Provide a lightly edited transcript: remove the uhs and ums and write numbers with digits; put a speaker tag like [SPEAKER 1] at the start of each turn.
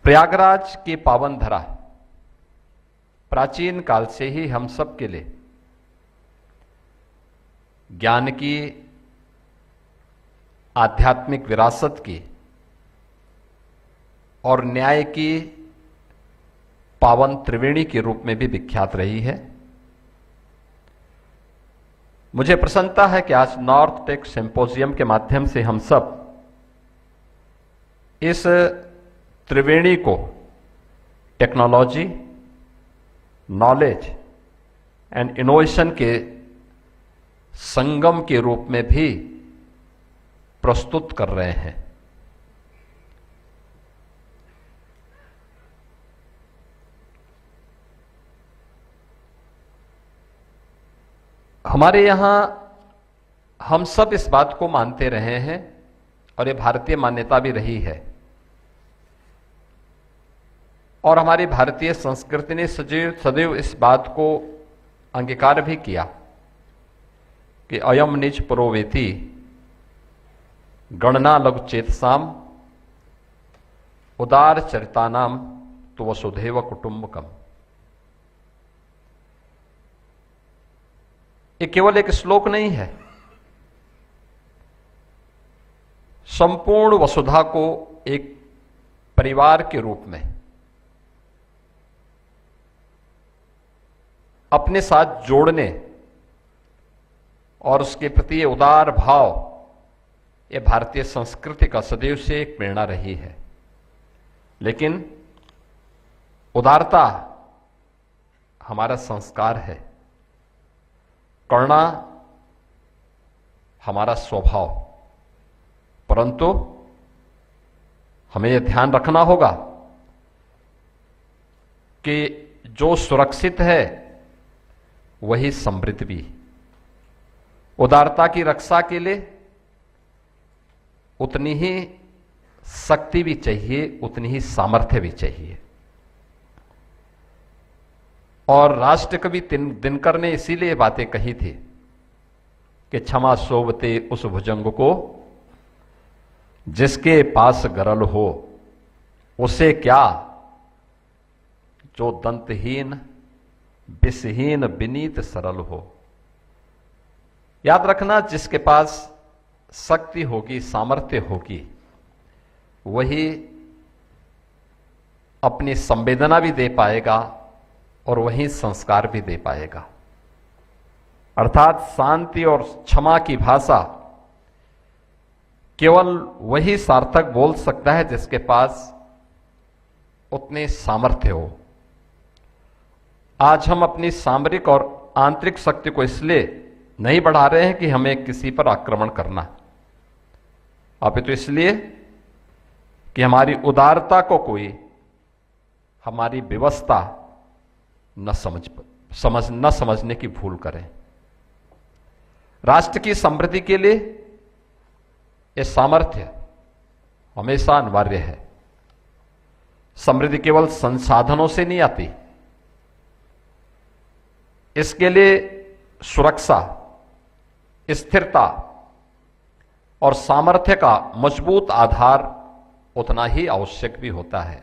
[SPEAKER 1] प्रयागराज की पावन धरा प्राचीन काल से ही हम सब के लिए ज्ञान की, आध्यात्मिक विरासत की और न्याय की पावन त्रिवेणी के रूप में भी विख्यात रही है। मुझे प्रसन्नता है कि आज नॉर्थ टेक सिंपोजियम के माध्यम से हम सब इस त्रिवेणी को टेक्नोलॉजी, नॉलेज एंड इनोवेशन के संगम के रूप में भी प्रस्तुत कर रहे हैं। हमारे यहां हम सब इस बात को मानते रहे हैं और ये भारतीय मान्यता भी रही है और हमारी भारतीय संस्कृति ने सदैव इस बात को अंगीकार भी किया कि अयम निज पुरोवेति गणना लघु चेतसाम उदार चरितानाम तो वसुधैव कुटुंबकम। ये केवल एक श्लोक नहीं है, संपूर्ण वसुधा को एक परिवार के रूप में अपने साथ जोड़ने और उसके प्रति ये उदार भाव, ये भारतीय संस्कृति का सदैव से एक प्रेरणा रही है। लेकिन उदारता हमारा संस्कार है, करुणा हमारा स्वभाव, परंतु हमें यह ध्यान रखना होगा कि जो सुरक्षित है वही समृद्ध भी। उदारता की रक्षा के लिए उतनी ही शक्ति भी चाहिए, उतनी ही सामर्थ्य भी चाहिए। और राष्ट्रकवि दिनकर ने इसीलिए बातें कही थी कि क्षमा सोवते उस भुजंग को जिसके पास गरल हो, उसे क्या जो दंतहीन विषहीन विनीत सरल हो। याद रखना, जिसके पास शक्ति होगी, सामर्थ्य होगी, वही अपनी संवेदना भी दे पाएगा और वही संस्कार भी दे पाएगा। अर्थात शांति और क्षमा की भाषा केवल वही सार्थक बोल सकता है जिसके पास उतने सामर्थ्य हो। आज हम अपनी सामरिक और आंतरिक शक्ति को इसलिए नहीं बढ़ा रहे हैं कि हमें किसी पर आक्रमण करना, अपितु इसलिए कि हमारी उदारता को कोई हमारी व्यवस्था न समझने की भूल करें। राष्ट्र की समृद्धि के लिए यह सामर्थ्य हमेशा अनिवार्य है। समृद्धि केवल संसाधनों से नहीं आती, इसके लिए सुरक्षा, स्थिरता और सामर्थ्य का मजबूत आधार उतना ही आवश्यक भी होता है।